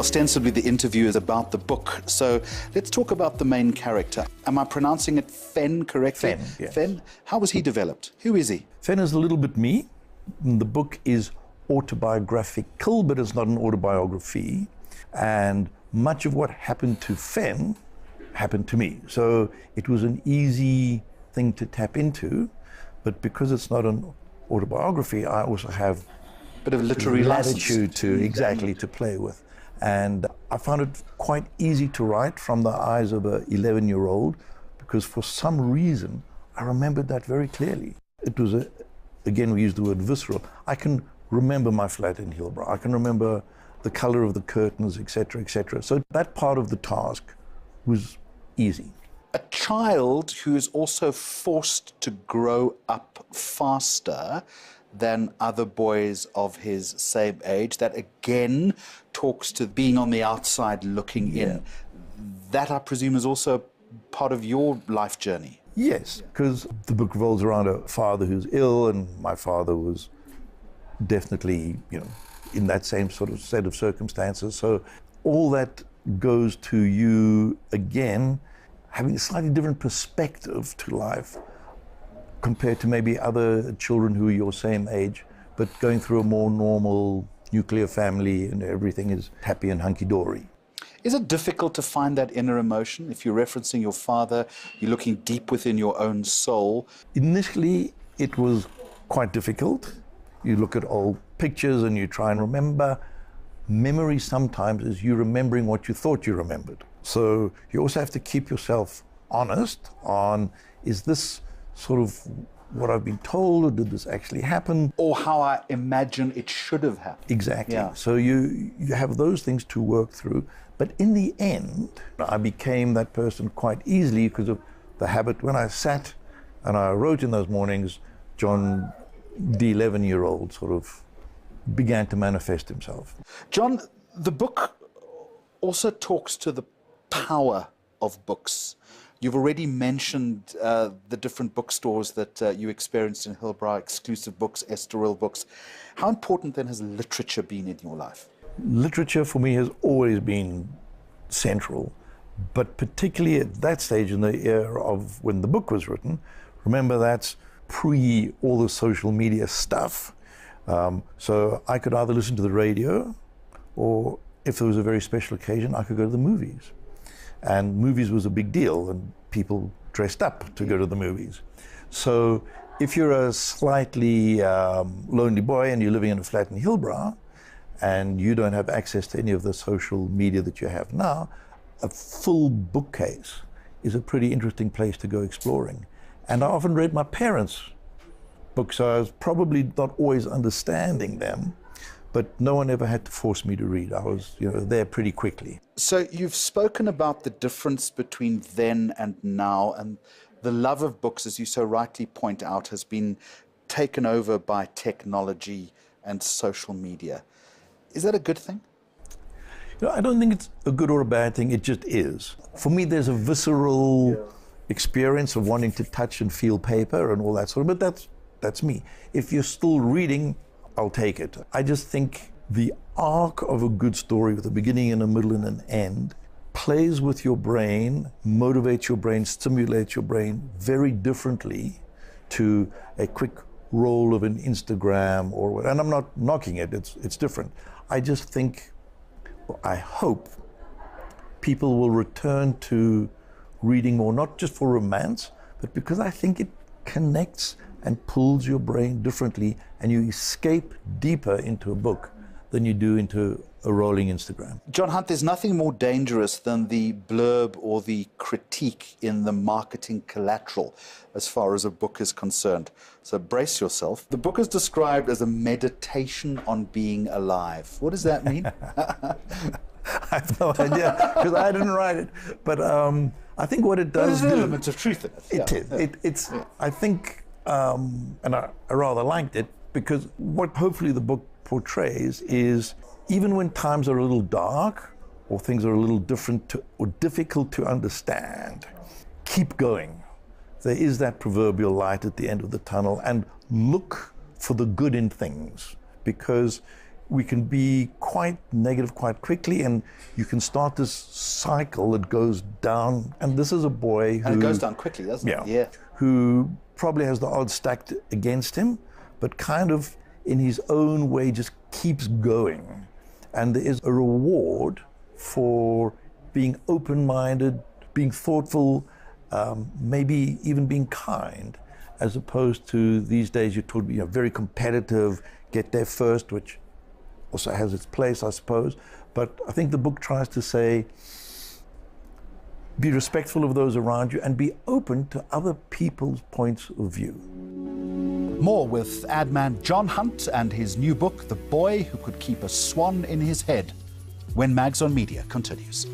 Ostensibly, the interview is about the book, so let's talk about the main character. Am I pronouncing it Fen correctly? Fen, yes. Fen? How was he developed? Who is he? Fen is a little bit me. The book is autobiographical, but it's not an autobiography. And much of what happened to Fen happened to me. So it was an easy thing to tap into, but because it's not an autobiography, I also have Bit of literary latitude to play with. And I found it quite easy to write from the eyes of an 11-year-old because for some reason I remembered that very clearly. It was, again, we use the word visceral. I can remember my flat in Hillbrow. I can remember the color of the curtains, etc., etc. So that part of the task was easy. A child who is also forced to grow up faster than other boys of his same age. That again talks to being on the outside looking in. That, I presume, is also part of your life journey. Yes, because the book revolves around a father who's ill, and my father was definitely, in that same sort of set of circumstances. So all that goes to you, again, having a slightly different perspective to life compared to maybe other children who are your same age, but going through a more normal nuclear family and everything is happy and hunky-dory. Is it difficult to find that inner emotion? If you're referencing your father, you're looking deep within your own soul. Initially, it was quite difficult. You look at old pictures and you try and remember. Memory sometimes is you remembering what you thought you remembered. So you also have to keep yourself honest on, is this sort of what I've been told, or did this actually happen? Or how I imagine it should have happened. Exactly. Yeah. So you have those things to work through. But in the end, I became that person quite easily because of the habit. When I sat and I wrote in those mornings, John, the 11-year-old, sort of began to manifest himself. John, the book also talks to the power of books. You've already mentioned the different bookstores that you experienced in Hillbrow, exclusive books, Estoril books. How important then has literature been in your life? Literature for me has always been central, but particularly at that stage in the era of when the book was written. Remember, that's pre all the social media stuff. So I could either listen to the radio, or if there was a very special occasion, I could go to the movies. And movies was a big deal, and people dressed up to go to the movies. So if you're a slightly lonely boy and you're living in a flat in Hillbrow, and you don't have access to any of the social media that you have now, a full bookcase is a pretty interesting place to go exploring. And I often read my parents' books, so I was probably not always understanding them, but no one ever had to force me to read. I was, there pretty quickly. So you've spoken about the difference between then and now, and the love of books, as you so rightly point out, has been taken over by technology and social media. Is that a good thing? I don't think it's a good or a bad thing, it just is. For me, there's a visceral experience of wanting to touch and feel paper and all that sort of, but that's me. If you're still reading, I'll take it. I just think the arc of a good story with a beginning and a middle and an end plays with your brain, motivates your brain, stimulates your brain very differently to a quick roll of an Instagram or, and I'm not knocking it, it's different. I just think, I hope people will return to reading more, not just for romance, but because I think it connects and pulls your brain differently, and you escape deeper into a book than you do into a rolling Instagram. John Hunt, there's nothing more dangerous than the blurb or the critique in the marketing collateral as far as a book is concerned. So brace yourself. The book is described as a meditation on being alive. What does that mean? I have no idea, because I didn't write it. But I think what it does do... There's elements of truth in it. It's. I think, and I rather liked it, because what hopefully the book portrays is, even when times are a little dark or things are a little different or difficult to understand, keep going. There is that proverbial light at the end of the tunnel, and look for the good in things, because we can be quite negative quite quickly, and you can start this cycle that goes down. And this is a boy who... And it goes down quickly, doesn't it? Yeah. Who probably has the odds stacked against him, but kind of in his own way just keeps going. And there is a reward for being open-minded, being thoughtful, maybe even being kind, as opposed to these days you're told, very competitive, get there first, which also has its place, I suppose. But I think the book tries to say, be respectful of those around you and be open to other people's points of view. More with ad man John Hunt and his new book, The Boy Who Could Keep a Swan in His Head, when Mags on Media continues.